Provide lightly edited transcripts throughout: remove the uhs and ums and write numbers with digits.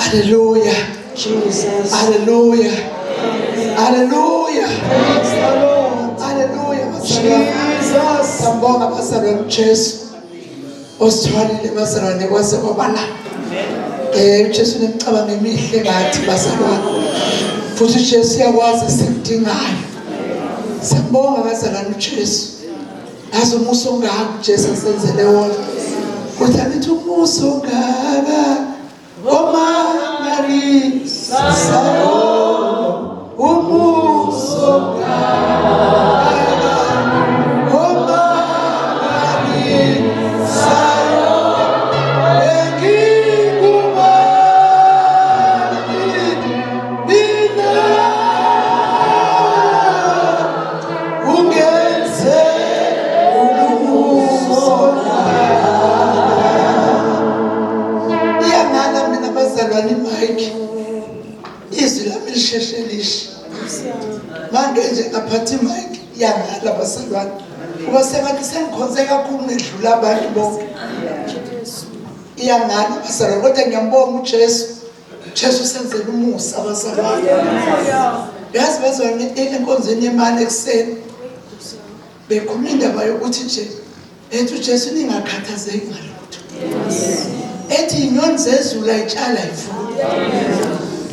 Hallelujah. Jesus. Hallelujah. Hallelujah. Praise the Lord. Hallelujah. Jesus. Sambonga bazalwane uJesu. Osithwalile bazalwane kwase kwabala. uJesu nemicabanga emihle ngathi bazalwane. Futhi uJesu uyakwazi sikudingayo. Sambonga bazalwane uJesu. Azo umuso ongaka uJesu asenzele wona. Kuthi abithi umuso ongaka omangalisa umuso ongaka omangalisa izwi lami lisheshelishi manje nje ngaphathi mic yangala basalwane kuba sengathi sengikhonze kakhulu ngedlula abantu bonke iyangala basalwane kodwa ngiyambonga uJesu usenzele umusa basalwane yazi bazwane enkonzweni yemali ekseni bekhuluma indaba yokuthi nje ethi uJesu ningakhathazeki ngalutho ethi inyoni zezulu ayitshala ivuna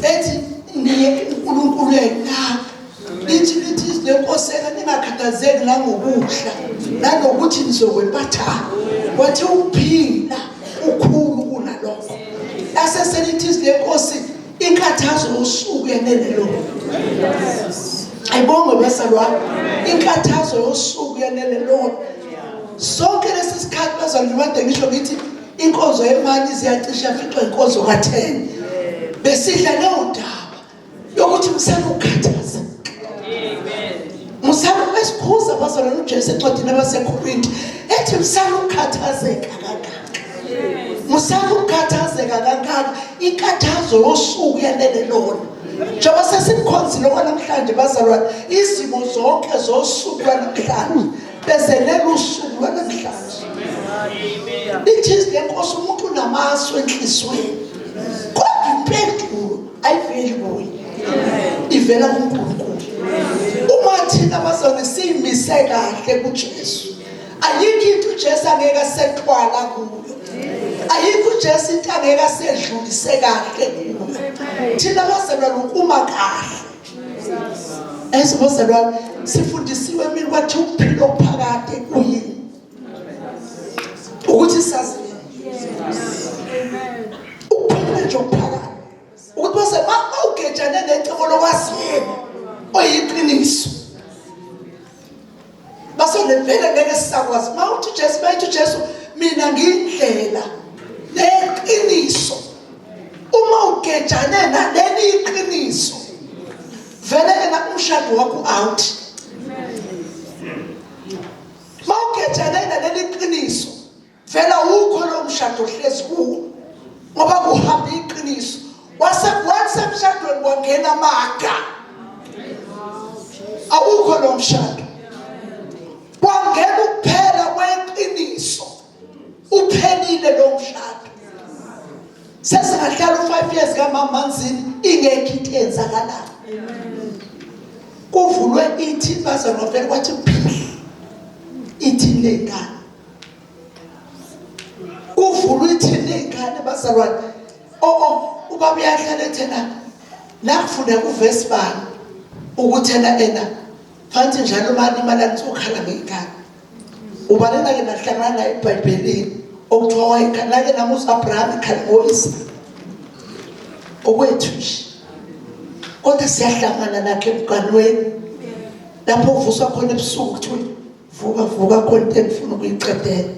ethi uNkulunkulu uyayinaka ithi lenkoseka ningakhathazeki nangokudla nanokuthi nizokwempathana wathi ukuphila ukhulu kunalokho aseselithi lenkosi inkathazo yosuku yanele lo ayibonge basalwane inkathazo yosuku yanele lo sonke lesisikhathi bazalwane manje ngisho ngithi inkonzo yemali ziyacisha ficwa inkonzo ka10 besidla leyo ndaba yokuthi msana ukhathaza amen musana esikhuza bazalwane uJesu encwadini abaseKorinte ethi msana ukhathazeka kangaka musana ukhathazeka kangaka inkathazo yosuku yanele lona njengoba sesikhonzile namhlanje bazalwane izimo zonke zosuku lwanamhlanje bezelela usuku lwanamhlanje ithi lenkosi umuntu unamaso enhlizweni kodwa impendulo ayiveli kuye ivela kuNkulunkulu uma thina bazalwane siyimise kahle kuJesu ayikho into uJesu angeke asetwala kuyo ayikho uJesu into angeke asedlulise kahle kuyo thina bazalwane ukuma kahle esibozalwane sifundisiwe mina kwathi ukuphila ophakade kuyini ukuthi sazi amen ukuphila nje ophakade ukuthi base mawugejane necebo lokwasiyena oyiqiniso basole vele ngeke sisakwazi mawuthi Jesu bayithi Jesu mina ngindlela leqiniso uma ugejane naleli iqiniso vele ena umshado wakho out mawugejane naleli iqiniso vela ukho lo mshado hlezi kuwo ngoba kuhamba iqiniso wasemshadweni wangena amaga awukho lo mshado wangena ukuphela kweqiniso uphelile lo mshado sesingahlala u5 years kaMamanzini ingekho into enzakalayo kuvulwe ithi bazalwane kwathi ithi lengane kuvulwe ithi lengane bazalwane ubaba uyahlala ethena nakufunda kuverse 1 ukuthi ena fanti njalo manje imali anizokhala ngegama ubalela ke nahlangana naye eBhayibhelini okuthiwa wayekhala ke namusa Abraham ekhala ngoIsaka okwethu nje kodwa siyahlangana nakhe emganweni lapho uvuswa khona ebusuku kuthi vuka konke ngifuna ukuyiqedela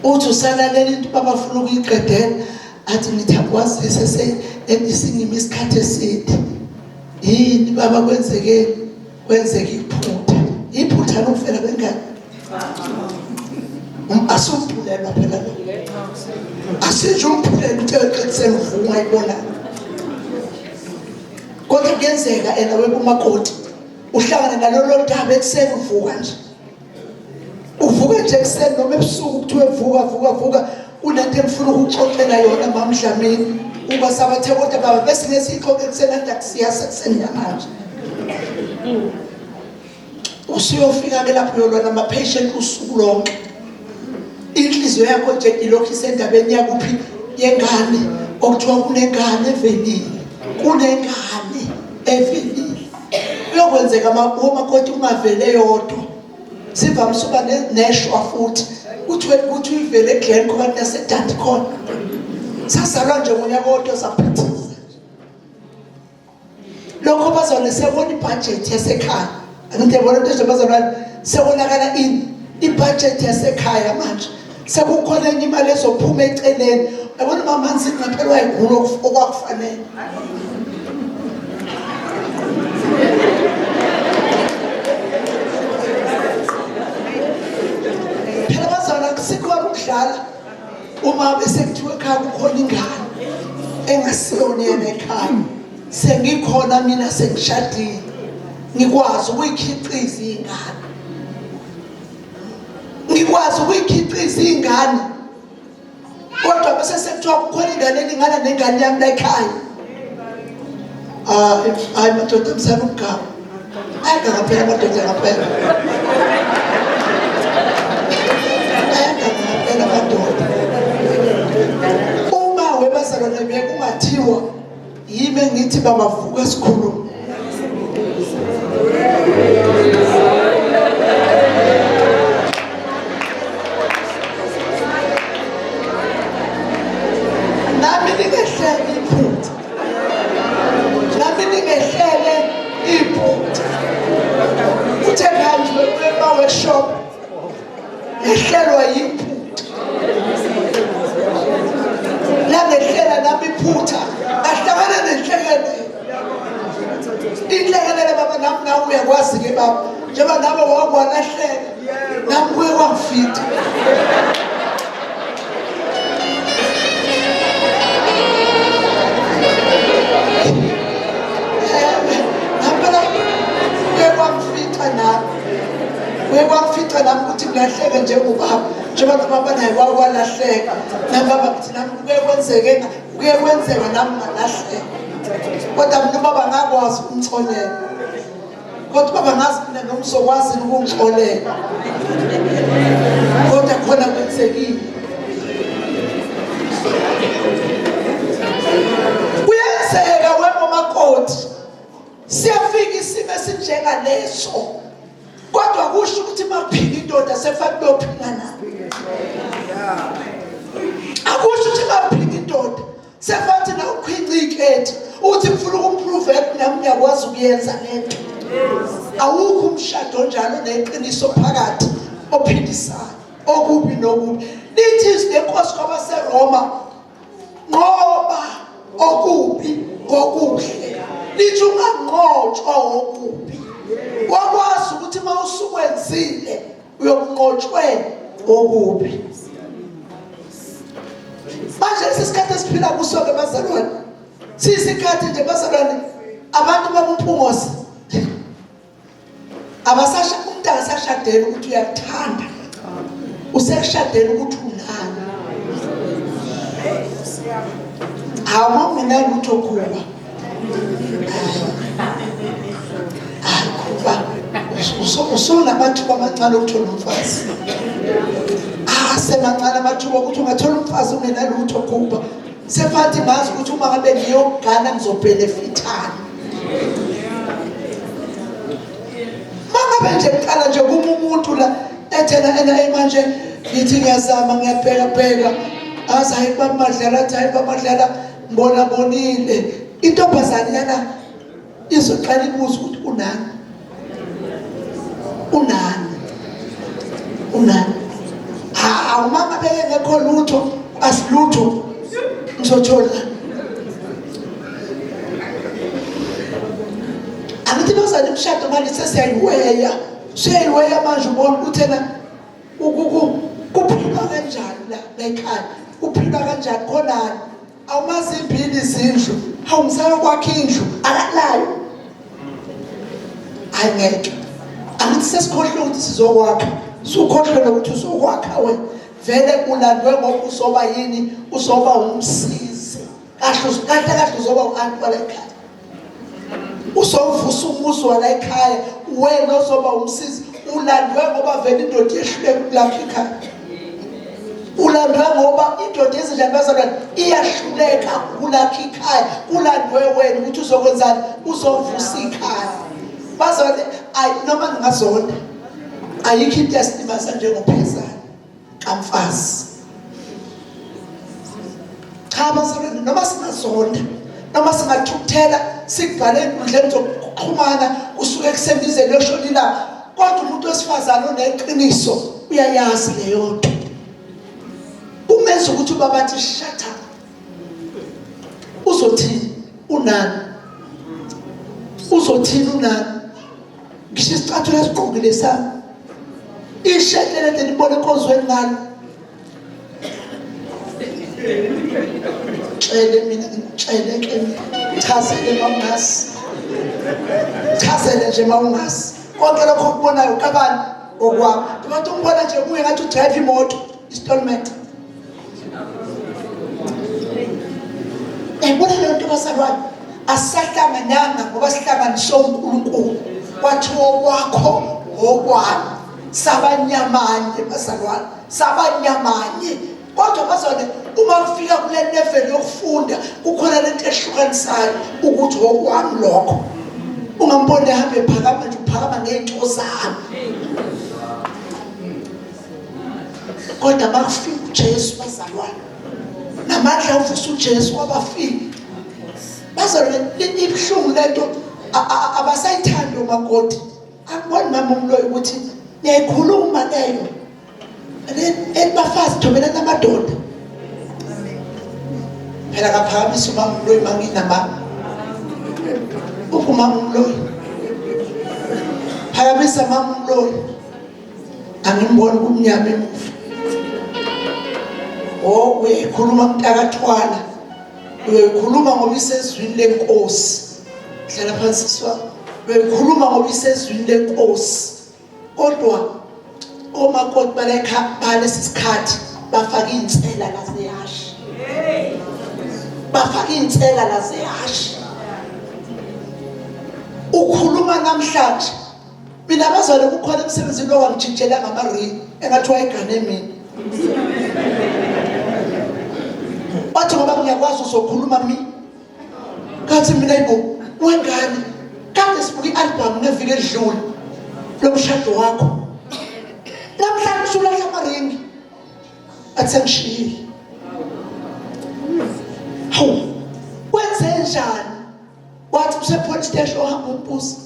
uthi usalalela into babafuna ukuyiqedela athi nithi akwazi esingimi isikhathi eside yini baba kwenzeke iphutha lokufela kwengane asuphulelwa phela asije umphulelo utheqetseni uvuma ibona kodwa kuyenzeka ena wekumakoti uhlangana nalolo daba ekseni uvuka nje uvuka nje kuseni noma ebusuku kuthiwe vuka unento engifuna ukuxoxela yona Mama Dlamini uba sabathe kodwa baba bese ngesixoxe kuseni ndakusiya sekuseni namanje usiyofika ke lapho uyolwa nama patient usuku lonke inhliziyo yakho nje ilokhu isendabeni yakuphi yengane okuthiwa kunengane evelile uyokwenzeka umakoti ungavele yodwa sivamise uba neshwa futhi kuthi ivele eGlen kanti nasedandi khona sazalwa nje ngonyaka kodwa saphithisa lokho bazona sebona ibudget yasekhaya angithi yabona into nje bazona sebonakala ibudget yasekhaya manje sekukhona enye imali ezophuma eceleni yabona mamanzi ngaphelwa yigulo okwakufanele phela bazona kusikwa ukudlala uma bese kuthiwa ekhaya kukhona ingane engasiyona yena ekhaya sengikhona mina sengishadile ngikwazi ukuyikhiqiza ingane kodwa bese sekuthiwa kukhona ingane elingana nengane yami la ekhaya hayi madoda msana ukugaba ayangakaphela madoda ngaphela madoda uma webazalwane beke kungathiwa yime ngithi babavuka esikhulumo nami ningehlele iphutha uthe kanje workshop ehlelwa yiphutha la ngehlela nami iphutha ahlangana nenhlekele inhlekele baba nami nawe uyakwazi ke baba njengoba nawe wakwalahleka nami kuye kwangifika kwamfica nami ukuthi ngilahleke njengobaba njengoba baba naye wakwalahleka nami baba ngithi nami kuye kwenzeka nami ngalahleka kodwa mina baba ngakwazi ukumxolela kodwa baba ngazi mina noma uzokwazi ukungixolela kodwa khona kwenzekile kuyenzeka wemomakoti siyafika isimo esinjengaleso kodwa kusho ukuthi makuphila indoda sefanele uyophila nayo akusho ukuthi makuphila indoda sefanele na ukhwincikethe uthi mfuna ukumprove nami ngiyakwazi ukuyenza lento awukho umshado njalo neqiniso phakathi ophindisayo okubi nokubi lithi izinkosi kwabaseRoma ngoba okubi ngokuhle lithi unganqotshwa okubi wakwazi ukuthi mawusukwenzile uyokunqotshwe okubi manje lesikhathi esiphila kuso ke bazalwane siyisikhathi nje bazalwane abantu babumphungosi abasasha umuntu akasashadela ukuthi uyakuthanda usekushadela ukuthi unani hawu mina lutho kuba usona amathuba amancane okuthola umfazi semancane amathuba ukuthi ungathola umfazi ungenalutho kuba sefathi ngazi ukuthi uma ngabe ngiyogana ngizobhenefithana mangabe nje kuqala nje kuma umuntu la ethena manje ngithi ngiyazama ngiyabheka azi hayi bamadlala athi hayi bamadlala bonile intombazane yana izoqala ibuza ukuthi unani mama beke ngekho lutho asilutho ngizothola angithi bazana umshado manje sesiyayiweya manje ubona ukuthi ena kuphilwa kanjani la ekhaya kuphilwa kanjani khonani awumazi impilo izindlu awungisaya kwakhe indlu akalayo angeke angithi sesikhohle ukuthi sizokwakha sukhohlwe ukuthi uzokwakha wena vele ulandwe ngoba usoba yini usoba umsizi kahle uzoba u-anti wala ekhaya usovusa umuzi wala ekhaya wena uzoba umsizi ulandwe ngoba vele indoda yehluleka ukulakha ekhaya ulandwe ngoba indoda yezinjani bazalwane iyahluleka ukulakha ekhaya ulandwe wena ukuthi uzokwenzani uzovusa ikhaya bazalwane noma ngingazonda ayikho into yasilimaza njengophezana kamfazi cha bazalwane noma singazonda noma singathukuthela sikubhale enkundleni zokuxhumana kusuke ekusembizeni yoshona ilanga kodwa umuntu wesifazane oneqiniso uyayazi leyo nto umenza ukuthi ubaba athi shut up uzothini unani uzothini unani ngisho isicathulo esiqongile sami ishehlele lento libone enkozweni ngalo tshele ke chazele mawungazi chazele nje mawungazi konke lokho okubonayo kabani okwami abantu umbona nje kuye ngathi udrive imoto installment ebona le nto basalwane asihlanganyanga ngoba sihlanganiswe uNkulunkulu kwathiwa kwakho okwami sabanyamanye basalwane sabanyamanye kodwa bazalwane uma kufika kule level yokufunda kukhona lento ehlukanisayo ukuthi okwami lokho ungambone ehambe phakama nje uphakama ngento zami kodwa makufika uJesu bazalwane namandla uvusa uJesu wabafiki bazalwane ibhlungu lento abasayithandi umakoti akubona mama umloyi ukuthi niyayikhuluma leyo ebafazi thobela namadoda phela kaphakamisa umama umloyi manginama umama umloyi phakamisa mama umloyi angimboni kumnyama emuva uyayikhuluma mntakathwana uyayikhuluma ngoba isezwini lenkosi hlala phansi swa uyayikhuluma ngoba isezwini lenkosi kodwa omakoti balekha balesi sikhathi bafaka insela laseyashi bafaka insela laseyashi ukhuluma namhlanje mina bazalwane kukhona emsebenzini lo wangijintshela ngamarini engathiwa igane mina bathi ngoba ngiyakwazi uzokhuluma mina kathi mina yibo wengane kade sibuka i-album ngeviki edlule lomshado wakho namhlanje usulahla amaringi athi sengishiyile hawu wenze njani wathi usepolice station ohamba umbuzo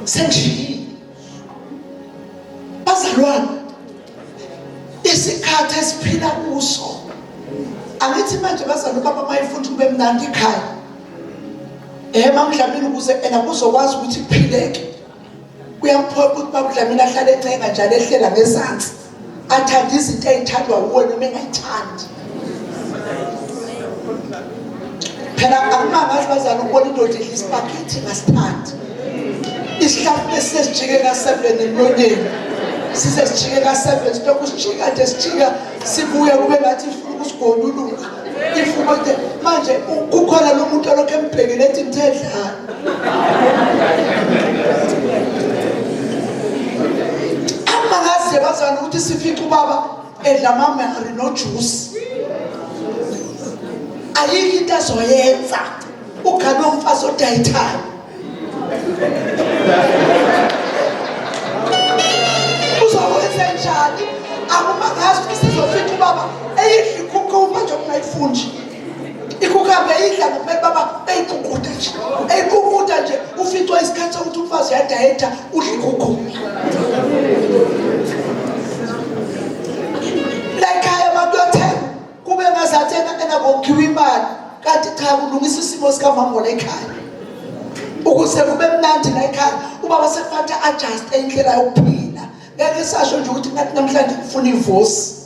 sengishiyile bazalwane isikhathi esiphila kuso angithi manje bazalwane baba mayifunda kube mnandi ekhaya mamdlamini ukuze kuzokwazi ukuthi kuphileke kuyamphoqa ukuthi babudlamini ahlale encenga njalo ehlela ngezansi athanda izinto ezithandwa uwe noma engayithandi phela akumangazi bazalwane ukubona indoda idla isipakhethi ngasithandi isihlafu lesisijike ka7 emlonyeni size sijike ka7 sitokhu sijike kade sijika sibuye kube ngathi ifuna ukusigonulula ifumate manje kukhona lo muntu olokho embhekele ethi mthedlana amangazi bazana ukuthi sifica ubaba edla amamari nojuice ayikho into azoyenza ugane umfazi odayithayo uzokwenza njani akumangazi ukuthi sizofica ubaba eyidla ikhukhu manje kungayifundi ikhukhu hambe eyidla ngempela baba eyiqukuda nje eyiqukuda nje uficwa isikhathi sokuthi umfazi yadayetha udla ikhukhu lekhaya bakuyothenga kube ngazathi enabokhiwa imali kanti cha kulungisa isimo sikamama lekhaya ukuze kube mnandi la ekhaya ubaba sekufanele adjust indlela yokuphila ngeke sasho nje ukuthi ngathi namhlanje ufuna ivosi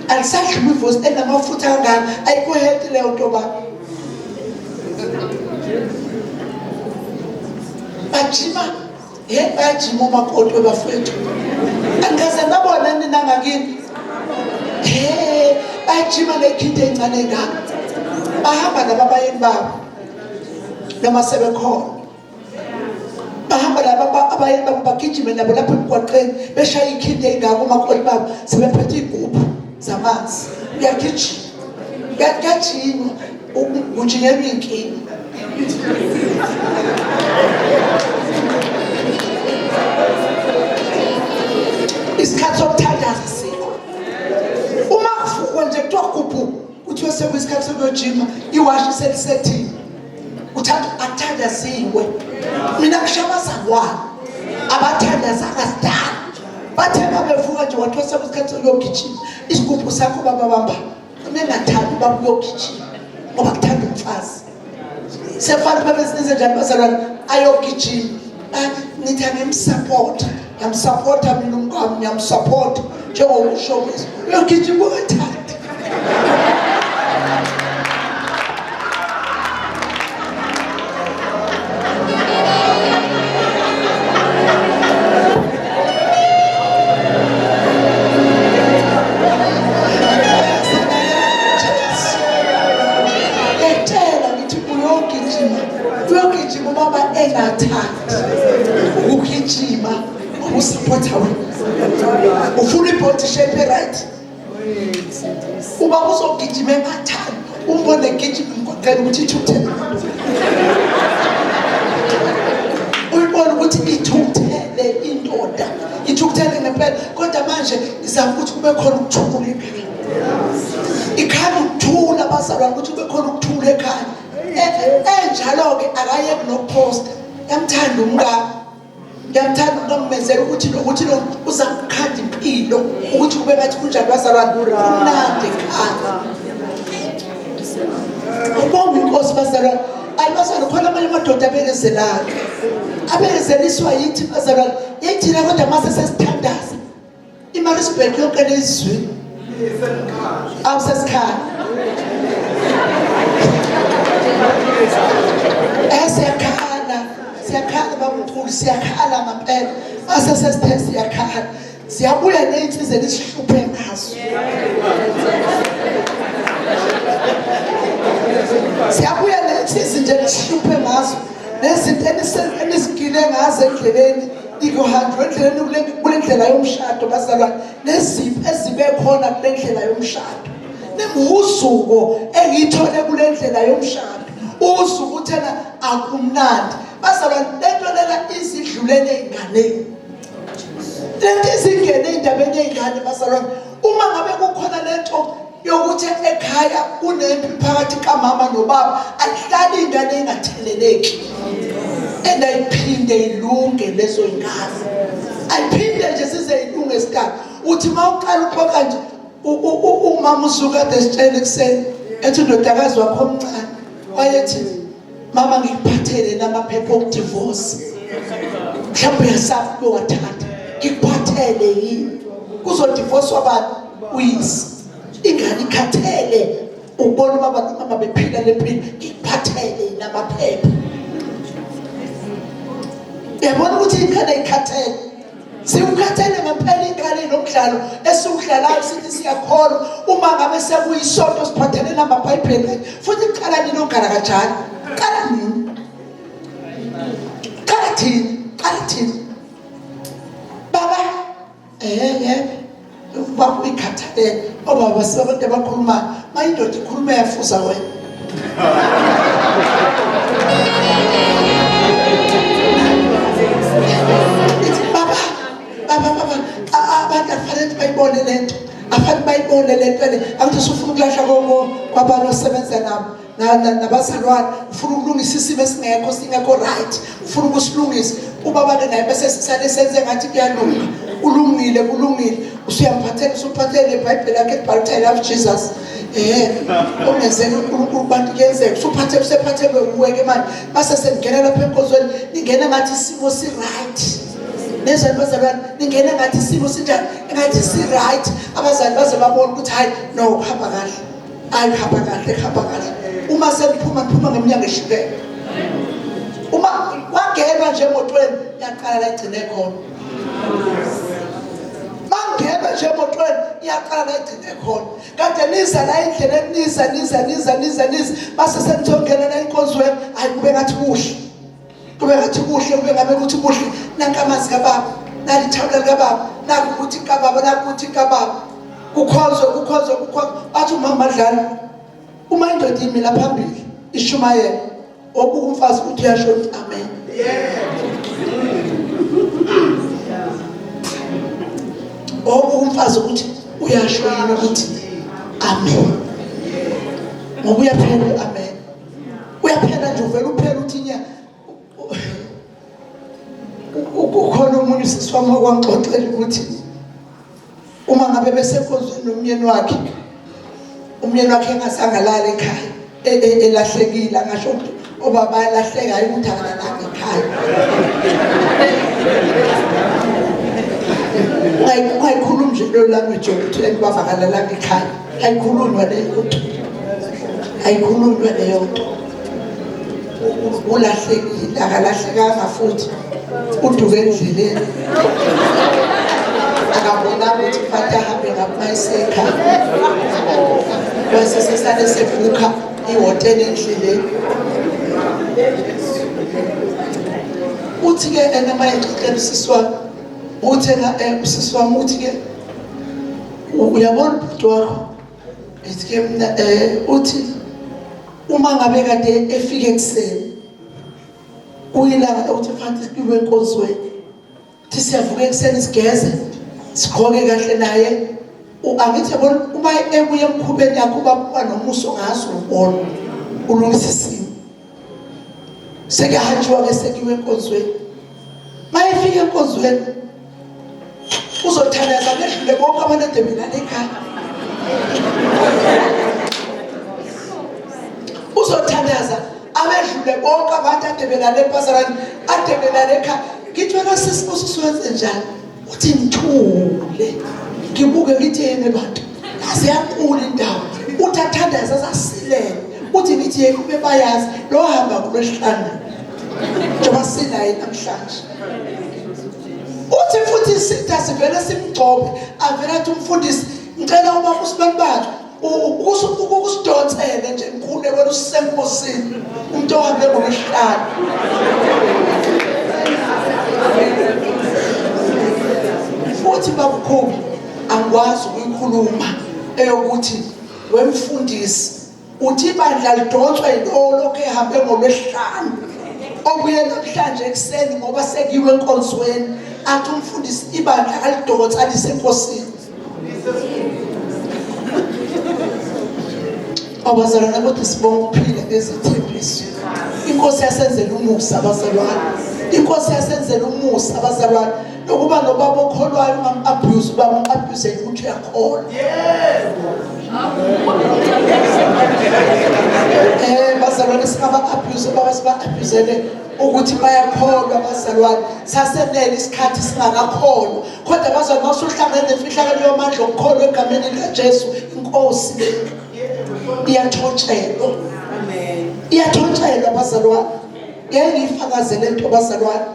alisadlula ivosi enamafutha kangaka ayikho healthy leyo nto ba bajima bayajima umakoti webafowethu. Angikaze ngabona nina ngakini. Bayajima nekhinde encane ngaka. Bahamba nababayeni babo noma sebekhona. Bahamba laba abayeni babo bagijime nabo lapha emgwaqeni beshaya ikhinde engaka umakoti babo sebephethe igubhu zamanzi. Uyagijima. Uyagijima unjingelwa inkinga. Isikhathi sokuthandaza sikho. Uma kufukwa nje kuthiwa gubhu kuthiwa sekuyisikhathi sokuyojima iwashi selisethini. Akuthandaziwe. Mina kushabaza kwami. Abathandazanga sidala. Bathe babevuka nje wathiwa sekuyisikhathi sokuyogijima. Isigubhu sakho bababamba. Unengathandi babuyogijima. Ngoba kuthanda umfazi. Sefana babesinze njani bazalwane ayogijima. Nithi ngimsupport. Ngiyamsupporta mina umkami ngiyamsupport njengokusho kwesi. Uyogijima ungathandi. Uyogijima baba engathandi. Ukugijima usupporta wena. Ufuna ibody shape right. Uba uzogijima engathandi. Umbone gijima ngicela ukuthi ithukuthele. Uyibona ukuthi ithukuthele indoda. Ithukuthele ngempela kodwa manje izama ukuthi kube khona ukuthula ekhaya. Ikhaya ukuthula abazalwane ukuthi kube khona ukuthula ekhaya. Enjalo ke akayeki noposta. Yamthanda umngane. Ngiyamthanda unomezela ukuthi nokuthi lo uzakukhanda impilo ukuthi kube ngathi kunjani bazalwane umnandi ekhaya. Ubonga inkosi bazalwane. Ayibazalwane khona amanye amadoda abekezelayo. Abekezeliswa yithi bazalwane. Yithi la kodwa mase sesithandaza. iMaritzburg yonke lezwi. Awusesikhaya. Siyakhala babamkhulu siyakhala ngempela mase sesithe siyakhala siyabuya neinsizwe lesihluphe ngazo siyabuya neinsizwe nje lesihluphe ngazo nezinto enizigile ngazo endleleni ikuhanjwe endleleni kule ndlela yomshado bazalwane nezipho ezibe khona kule ndlela yomshado nemuzuko engiyithole kule ndlela yomshado uzuko uthena akumnandi bazalwane lento lela izidlulele einganeni lento izingene indabeni yeingane bazalwane uma ngabe kukhona lento yokuthi ekhaya kunempi phakathi kamama nobaba ayihlali ingane engatheleleki endayiphinde ilunge lezo ingane ayiphinde nje size ilunge esikhathi uthi mawuqala uqoqa nje umama usuka desitshele kuseni ethi ndodakazi wakho omncane wayethi mama ngikuphathele namaphepha okudivorce mhlawumbe yasafi bewathanda ngikuphathele yini kuzodivorce abantu uyisi ingane ikhathele ubona baba mama bephila lempilo ngikuphathele namaphepha yabona ukuthi ingane ikhathele sikukhathele ngempela ingane nomdlalo esiwudlalayo sithi siyakholwa uma ngabe sekuyisonto siphathele namabhayibheli futhi qala nini ongana kanjani qala nini qala thini baba baba ikhathele obaba sebantu abakhuluma mayindoda ikhuluma yafuza wena abantu afanele bayibone lento afanele bayibone lento le angithi usufuna ukulahla kwabantu osebenza nabo nabazalwane ufuna ukulungisa isimo singekho right ufuna ukusilungisa ubaba naye bese sisale senze ngathi kuyalunga ulungile usuyaphathela usuphathele iBhayibheli lakhe libhalwe I love Jesus ongezeni uNkulunkulu bantu kuyenzeka usuphathe usephathele uweke manje base sengena lapha enkozweni ningena ngathi isimo si right nezwe bazalwane ningena ngathi isimo sinjani ngathi si right abazali baze babone ukuthi hayi no hamba kahle hamba kahle uma seniphuma ngeminyango eshileke uma wangena nje emotweni yaqala la igcine khona mangena nje emotweni iyaqala la igcine khona kade niza la endleleni niza base senithongena la inkonzweni hayi kube ngathi kuhle kube ngabe ukuthi kuhle nankamazi kababa nalithawula likababa nakuthi kababa kukhonzwe athi uma madlala uma indoda imila phambili ishumayela obuka umfazi uthi uyasho amen obuka umfazi ukuthi uyasho yini ukuthi amen ngoba uyaphela amen uyaphela nje uvela uphela uthi nya ukhona umuntu sisiwami okwangixoxela ukuthi uma ngabe besekhonzweni nomyeni wakhe engasangalala ekhaya elahlekile ngasho ukuthi obaba lahleka hayi ukuthi akalalanga ekhaya ungayikhulumi nje lo language ukuthi ubaba akalalanga ekhaya ayikhulunywa leyo nto ulahlekile akalahlekanga futhi uduke endleleni akabona ukuthi mfata ahambe ngamayiseka bese sesale sevuka ihotela endleleni uthi ke enama exoxela usiswami usiswami uthi ke uyabona ubhuti wakho ethi ke mina uthi uma ngabe kade efike ekseni uyilanga uthi mfana sibiwe enkonzweni thi siyavuka ekseni sigeze sigqoke kahle naye angithi yabona uma ebuye emkhubeni yakho uba nomuso ngazo ubona ulungisa isimo sekuhanjwa ke sekiwe enkonzweni mayefika enkonzweni uzothandaza nedlule bonke abantu adebelana ekhaya uzothandaza abedlule bonke abantu adebelana ephasarani adebelana ekhaya ngithi wena sisibuso siwenze njani uthi ngithule ngibuke ngithi yena bantu yazi yankulu indawo uthi athandaza zasilele uthi ngithi yena kube bayazi lo hamba kulesihlanu njengoba silaye namhlanje uthi futhi sitha sivele simgcobe avela athi umfundisi ngicela uma usibani bakhe ukusidonsele nje ngikhule wena usenkosini umuntu ohambe ngolesihlanu futhi babukhulu angikwazi ukuyikhuluma eyokuthi wemfundisi uthi ibandla lidonswa yilokho ehambe ngolesihlanu obuye namhlanje ekseni ngoba sekiwe enkonzweni athi umfundisi ibandla alidonsa alisenkosini abazalwane kodwa sibonga ukuphila ngezithembiso inkosi yasenzela umusa abazalwane inkosi yasenzela umusa abazalwane nokuba nobaba okholwayo ungam-abuse ubaba um-abuse ukuthi uyakholwa bazalwane singaba-abuse baba siba-abusele ukuthi bayakholwa bazalwane sasenele isikhathi singakakholwa kodwa bazalwane masuhlangene nemfihlakalo yamandla okukholwa egameni likaJesu inkosi iyathotshelwa iyathotshelwa bazalwane ngeke ngiyifakazele into bazalwane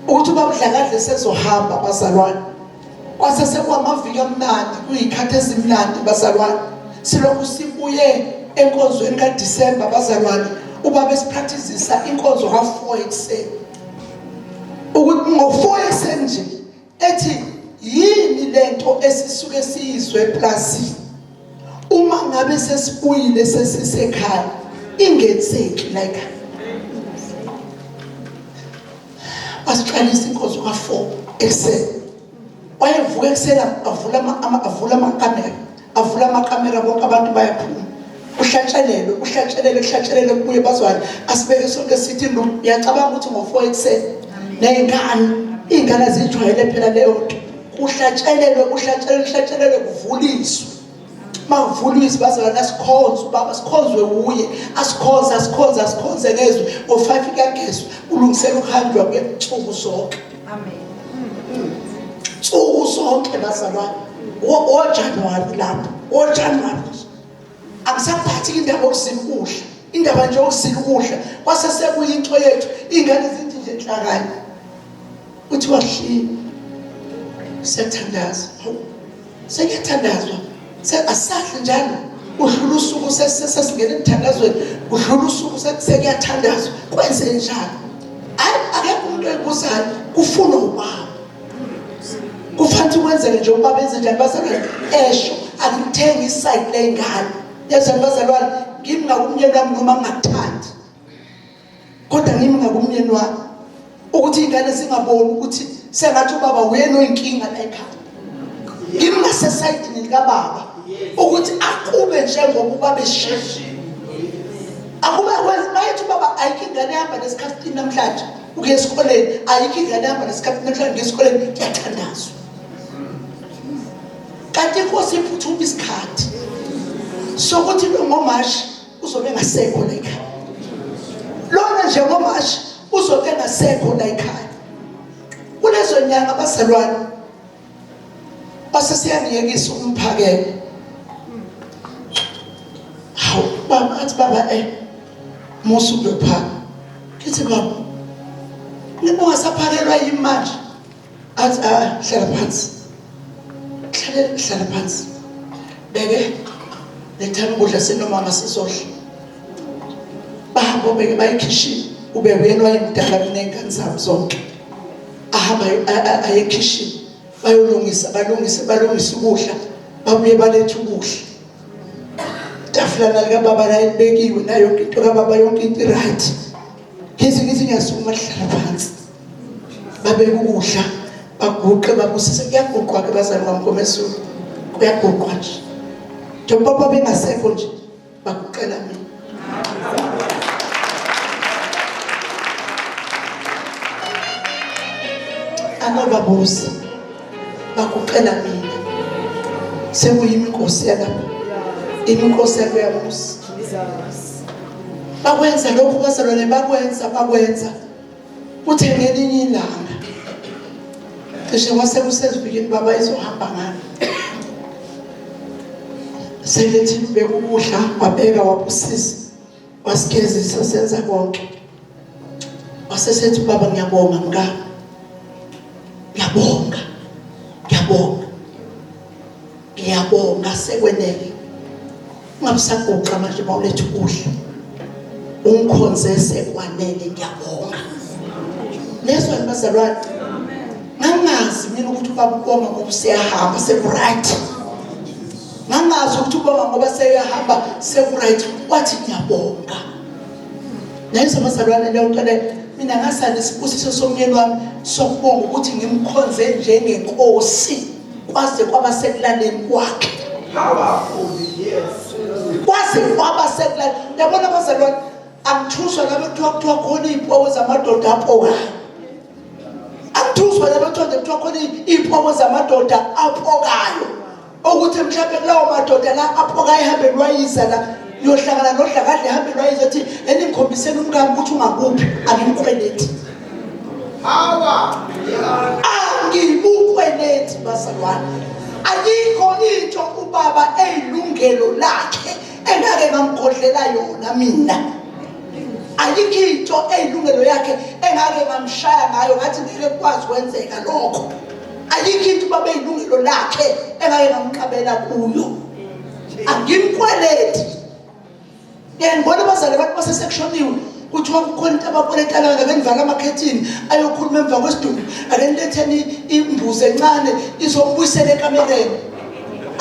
ukuthi ubabudlakadle sezohamba bazalwane kwase sekwamaviki amnandi kuyikhathi ezimnandi bazalwane silokhu sibuye enkonzweni kaDisemba bazalwane ubaba esipracticisa inkonzo ka4 ekseni ukuthi ngo4 ekseni nje ethi yini lento esisuke siyizwe eplazini uma ngabe sesibuyile sesisekhaya ingenzeki like asiqalisa inkonzo ka4 ekseni wayevuka ekseni avula amakamera bonke abantu bayaphuma uhlatshelele kubuye bazwane asibeke sonke sithi uyacabanga ukuthi ngo4 ekseni neyingane zijwayele phela leyo nto kuhlatshelelwe kuvuliswe mavuliswe bazalwane asikhonze ubaba sikhonzwe uye asikhonze ngezwe ngo5 kuyagezwa ulungisela ukuhanjwa kwensuku zonke nsuku zonke bazalwane oJanuwari lapho oJanuwari akusaphathi indaba okuzimuhle indaba nje yokusila ukudla kwase sekuyinto yethu ingane izinto nje enhlakayo uthi wahliya sekuthandaza sekuyathandazwa asahle njalo udlula usuku sesingena emthandazweni udlula usuku sekuyathandazwa kwenze njalo akekho umuntu oyibuzayo kufuna ubaba kufanele kwenzeke nje ubaba enze njani bazalwane esho akuthengi iside lengane yazana bazalwane ngimi ngakumnyeni wami noma ngingakuthandi kodwa ngimi ngakumnyeni wami ukuthi ingane zingaboni ukuthi sengathi ubaba uyena oyinkinga la ekhaya ngimi ngasesayidini likababa ukuthi akube njengoba ubaba esheshi akube kwenza mayethi ubaba ayikho ingane ehamba nesikhathini namhlanje ukuya esikoleni ayikho ingane ehamba nesikhathini namhlanje ngesikoleni kuyathandazwa kanti inkosi iphuthuma isikhathi sokuthi lo ngomashi uzobe ngasekho la ekhaya lona nje ngomashi uzobe ngasekho la ekhaya kulezo nyanga abazalwane basesiyangiyekisa umphakelo hawu baba athi baba musu kuyophaka kithi baba ungasaphakelwa yini manje athi hlala phansi hlala phansi beke lethana ukudla senomama sizodla bahamba beke bayikhishini ube uyena wayemdala kunengane zabo zonke ahamba ayekhishini balungisa ukudla babuye baletha ukudla tafula nalika baba la ibekiwe nayo yonke into kababa yonke into right ngithi ngiyasukuma hlala phansi babeka ukudla baguqe babusise kuyaguqwa ke bazali wami komesulu kuyaguqwa nje njengoba baba bengasekho nje baguqela mina anobabuza baguqela mina sekuyimi inkosi yalapha inkosi yakuyamusa bakwenza lokhu bazalwane bakwenza uthe ngelinye ilanga cishe kwasekusezibikini baba izohamba ngani selethi bekukudla wabeka wabusisa wasigezisa senza konke wasesethi baba ngiyabonga mngani ngiyabonga sekwenele ungabusaguqa manje bawuletha ukudla ungikhonze sekwanele ngiyabonga leso bazalwane ngangazi mina ukuthi ubaba ubonga ngoba siyahamba sekuright ngangazi ukuthi ubonga ngoba seyahamba sekuright wathi ngiyabonga leso bazalwane leyo nto le mina ngasana isibusiso somyeni wami sokubonga ukuthi ngimkhonze njengenkosi kwaze kwaba sekulaleni kwakhe kwaze kwaba sekulaleni yabona bazalwane angithuswa labantu akuthiwa khona izipowo zamadoda aphokayo angithuswa labantu akuthiwa khona izipowo zamadoda aphokayo ukuthi mhlawumbe kulawo madoda la aphokayo ehambe lwayiza la yohlangana nohlakadle ehambe lwayiza ethi eningikhombiseni umkami ukuthi ungakuphi angimkwelethi angimkwelethi bazalwane ayikho into ubaba eyilungelo lakhe engake ngamgodlela yona mina ayikho into eyilungelo yakhe engake ngamshaya ngayo ngathi ngeke kwazi kwenzeka lokho ayikho into ubaba eyilungelo lakhe engake ngamqabela kuyo angimkwelethi ngiyabona bazalwane bathi basesekshoniwe kuthiwa kukhona into abapoletana ngeke nivala amakhethini ayokhuluma emva kwesidumbu ake niletheni imbuzi encane izombuyisela ekamereni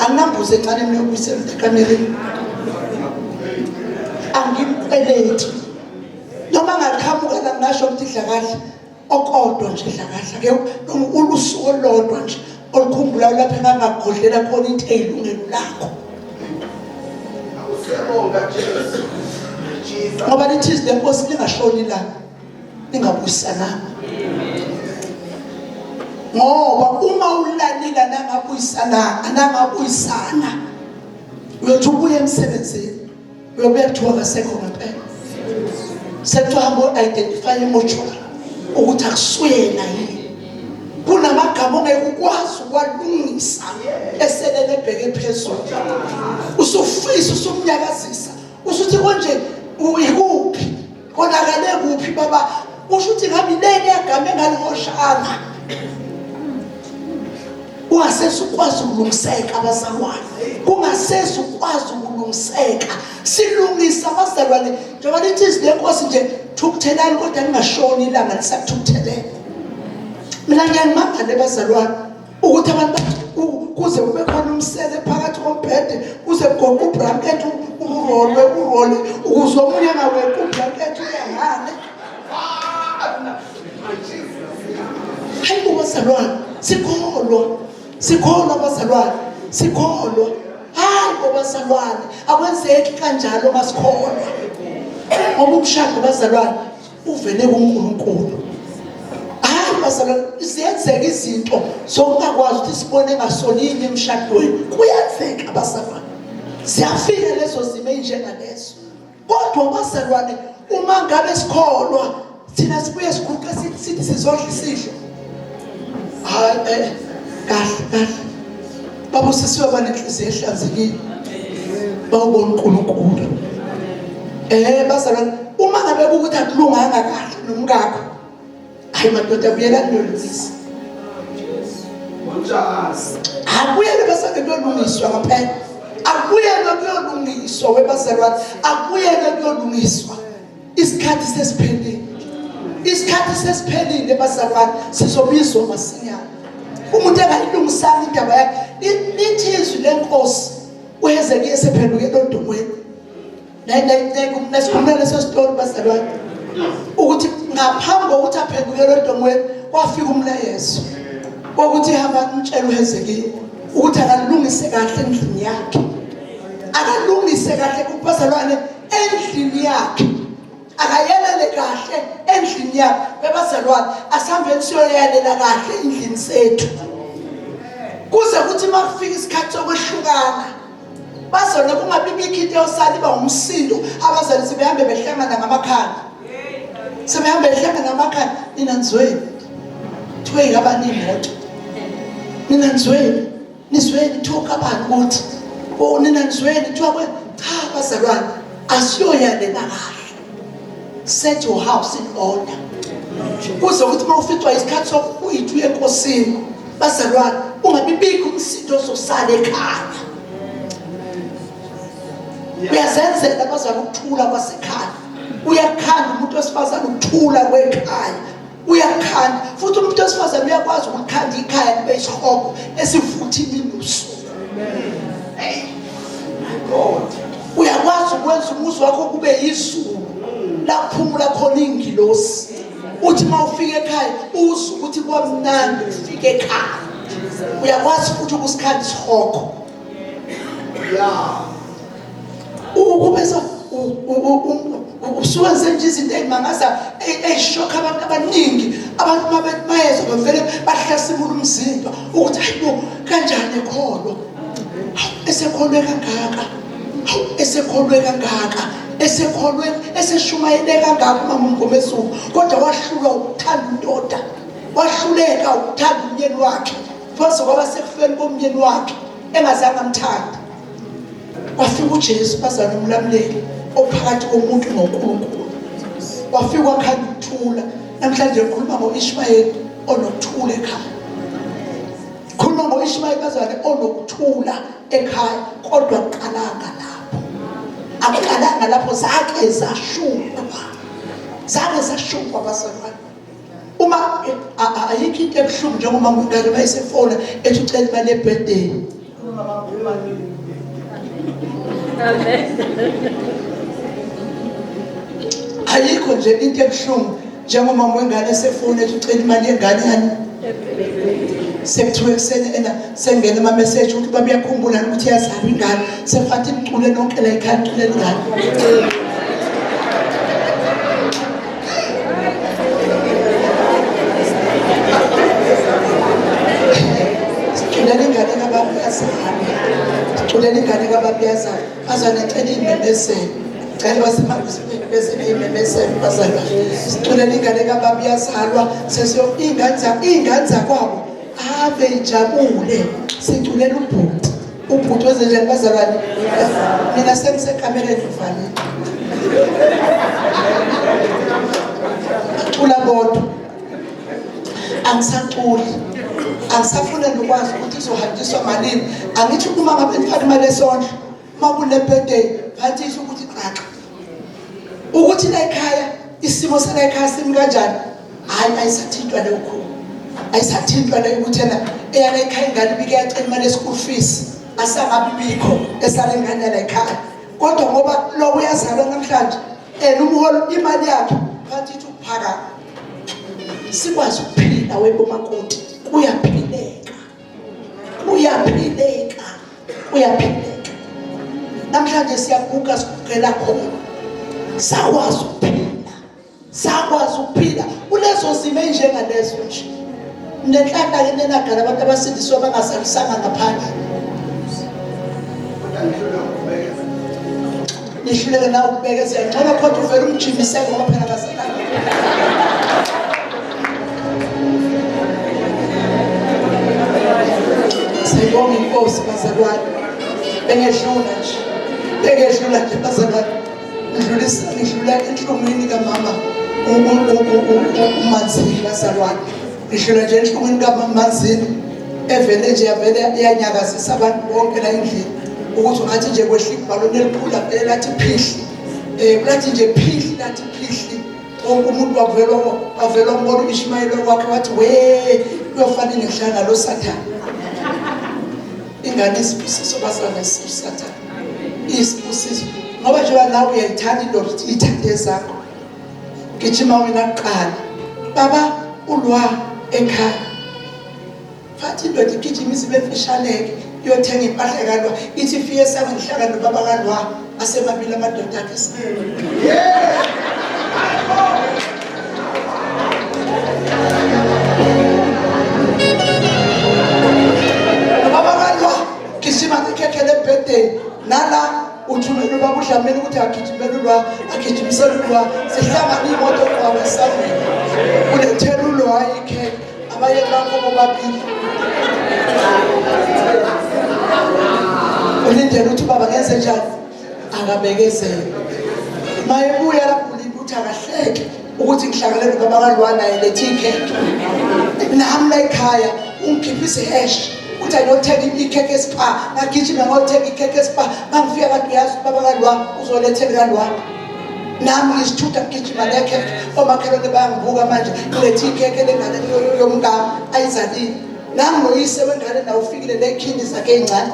anginambuzi encane mina yokubuyisela ekamereni angimkwelethi noma ngaqhamuka la ngasho ukuthi dlakahle okodwa nje dlakahle ke ulusuku olodwa nje olukhumbulayo lapha engangagodlela khona into eyilungelo lakho ngoba lithi lenkosi lingashoni la lingabuyisana ngoba uma ulalila nangabuyisana uyothi ubuye emsebenzini uyobuya kuthiwa kasekho ngempela sekuthiwa hamba identify emotional ukuthi akuswena yini kunamagama ongeke ukwazi ukwalungisa eselele ebheke phezulu usufisa usumnyakazisa usuthi konje Ikuphi konakale kuphi baba? Usho ukuthi ngabe leli yagama engalihoshana. Ungasese ukwazi ukulungiseka abazalwane. Kungasese ukwazi ukulungiseka. Silungisa abazalwane njengoba lithi izinkosi nje thukuthelani kodwa ningashoni ilanga lisakuthukuthelela. Mina ngiyangimangala abazalwane ukuthi abantu kuze kube khona umsele phakathi kombhede kuze kugoqe ublanket urole ukuze omunye angaweki ublanket uyangane. Hayi abazalwane sikholwa abazalwane sikholwa. Hayi abazalwane akwenzeki kanjalo masikholwa ngoba umshado abazalwane uvele kuNkulunkulu. Bazalwane ziyenzeka izinto zokungakwazi ukuthi sibone ngasonini emshadweni. Kuyenzeka abazalwane. Siyafika lezo zimo ezinjengalezo. Kodwa abazalwane uma ngabe sikholwa thina sibuye siguqe sithi sizodla isidlo. Hayi kahle. Baba sisiwe abanenhliziyo ehlanzekile. Bawubona uNkulunkulu. Bazalwane uma ngabe ukuthi akulunganga kahle nomkakho. Hayi madoda buyela nolungisa. Akuyele basake kuyolungiswa ngaphela. Akuyele kuyolungiswa webazalwane. Akuyele kuyolungiswa. Isikhathi sesiphelile. Isikhathi sesiphelile bazalwane sizobizwa masinyane. Umuntu engayilungisanga indaba yakhe lithi izwi lenkosi uHezekiya esephenduke eDodongweni. Nesikhumula leso story bazalwane. Ukuthi ngaphambi kokuthi aphenduke eDodongweni kwafika umlayezo ukuthi hamba umtshela uHezekiya ukuthi akalungise kahle endlini yakhe. Akalungise kahle kubazalwane endlini yakhe. Akayelele kahle endlini yakhe. Bebazalwane asihambeni siyoyelela kahle endlini sethu. Kuze kuthi makufika isikhathi sokwehlukana bazalwane kungabibikho into yosala iba umsindo abazali sebehambe behlangana ngamakhanda. Sebehambe behlangana ngamakhanda ninanzweni. Kuthiwe ngabani imoto. Ninanzweni. Nizweni thoka abantu ukuthi ninanzweni kuthiwa cha bazalwane asiyoyalela kahle. Set your house in order. Kuze ukuthi mawuficwa isikhathi sokuyithu enkosini bazalwane ungabibikho umsindo ozosala ekhaya. Uyazenzela bazalwane ukuthula kwasekhaya. Uyakhanda umuntu wesifazane ukuthula kwekhaya. Uyakhanda futhi umuntu wesifazane uyakwazi ukukhanda ikhaya libe isihogo esivuthile inusu. Uyakwazi ukwenza umuzi wakho kube yizulu laphumula khona ingilosi. Uthi mawufika ekhaya uzwe ukuthi kwamnandi ufike ekhaya. Uyakwazi futhi ukusikhanda isihogo. Ukubesa usuwenze nje izinto ezimangaza ezishoka abantu abaningi. Abantu mayezwa bavele bahlasimula umzimba ukuthi hayibo kanjani ekholwa. Esekholwe kangaka. Esekholwe kangaka. Esekholwe eseshumayele kangaka mama uNgomezulu kodwa wahlulwa ukuthanda indoda. Wahluleka ukuthanda umyeni wakhe. Futhi ngoba sekufeni komyeni wakhe engazange amthanda. Wafika uJesu bazalwane umlamleli ophakathi komuntu noNkulunkulu. Wafika wakhanda ukuthula. Namhlanje ngikhuluma ngoIshmayeli onokuthula ekhaya. Khuluma ngoIshmayeli bazalwane onokuthula ekhaya kodwa aqalanga lapho. Aqalanga lapho zake zashukwa. Zake zashukwa bazalwane. Uma ayikho into ebuhlungu njengoba ngingane mayisefona ethi ucela imali yebirthday. Ayikho nje into ebuhlungu njengoba ngengane esefona ethi ucela imali yengane yani. Sekuthiwe ekseni sengena ama message ukuthi babuyakhumbula ukuthi yazalwa ingane sefathi imcule nonke la ekhaya icule ingane. Sicule ingane kababa yazalwa. Sicule ingane kababa yazalwa. Azanecela imemezelo. Cela wasemali sibezele imemezelo bazalwa. Sicule ingane kababa yazalwa sesiyo ingane zakwabo. Ave ijabule siculela ubhuti wenze njani bazalwane mina sengise kamereni ufanele ulabodwa angisaculi angisafuna ukwazi ukuthi izohanjiswa malini angithi uma ngabe ngifaka imali esondlo uma kule birthday bathi isho ukuthi xaxa ukuthi la ekhaya isimo sala ekhaya simi kanjani hayi ayisathintwa lokho ayisathintwa le ukuthi yena eyala ekhaya ingane ibike yacela imali ye-school fees asangabi bikho esale ingane la ekhaya kodwa ngoba lo uyazalwa namhlanje umuholo imali yakhe bathi ukuphaka sikwazi ukuphila webomakoti kuyaphileka namhlanje siyaguga sigugela khona sakwazi ukuphila kulezo zimo enjengalezo nje nenhlaka yenenagala abantu abasindiswa bangasalisanga ngaphandle nihluleke nawe ukubekezela nxa kodwa uvela umjimiseke ngoba phela kasalanga sayibonga inkosi bazalwane bengedlula nje bazalwane ngidlula enhlungwini kamama uManzini bazalwane ngidlula nje enhlungwini kamama Manzini evele nje yavele yanyakazisa abantu bonke la endlini ukuthi ungathi nje kwehla ibhaloni elikhula phela lathi phihli lathi nje phihli wonke umuntu wavela umbona uIshmayeli wakhe wathi we uyofana ngihlala lo Sathane ingane isibusiso bazana isisathane isibusiso ngoba nje nawe uyayithanda into ithande zakho gijima wena kuqala baba ulwa ekhaya fathi into igijimisa befishaneke yothenga impahla kalwa ithi fike sami ngihlaka nobaba kalwa asemabili amadoda akhe gijima ngikhekhele birthday nala uthumela ubaba uDlamini ukuthi agijimele ulwa agijimisele ulwa sihlangana imoto kwawe samini ulethela ulwa ikhekhe abaye bakho bobabili ulindele ukuthi baba ngenze njani akabekezele mayebuya lapho ukuthi akahleke ukuthi ngihlakalele baba kalwana elethi ikhekhe nami la ekhaya ungikhiphise hash uthi ayothenga ikhekhe espa ngagijima ngothenga ikhekhe espa mangifika kanti uyazi baba kalwa uzolethela kalwa nami ngisithutha ngigijima lekhekhe omakhelwane bayangibuka manje ulethi ikhekhe lengane yomngane ayizalini nami ngoyise wengane nawe ufikile lekhini zakhe ezincane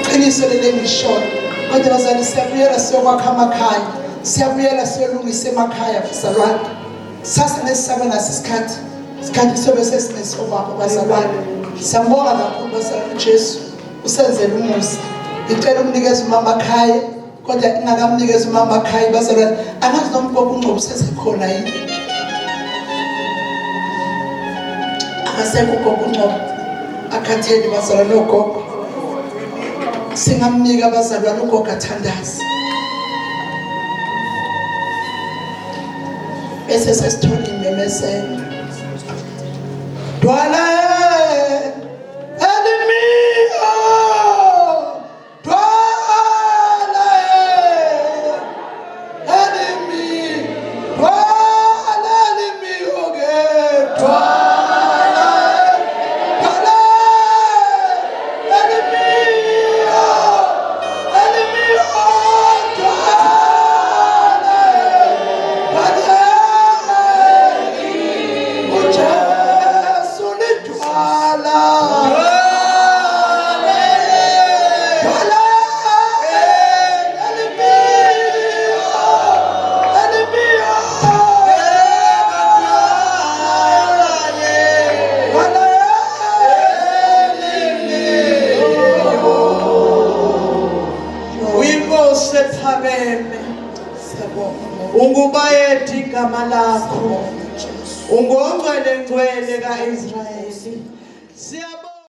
iqiniso lelengishona kodwa bazali siyabuyela siyokwakha amakhaya siyabuyela siyolungisa emakhaya bazalwane sasa nesisaba naso isikhathi sobe sesinesobaba bazalwane siyambonga kakhulu bazalwane uJesu usenzele umusa ngicela umnikeze umama ekhaya kodwa ingakamnikeza umama ekhaya bazalwane angazi noma ugogo uNgcobo sesekhona yini akasekho ugogo uNgcobo akhatheni bazalwane nogogo singamnika abazalwane ugogo athandaza bese sesithola imemezelo dwala elimio dwala elimio dwala elimio ke dwala ungubayedi igama lakho ungongcwele ngcwele kaIsrayeli.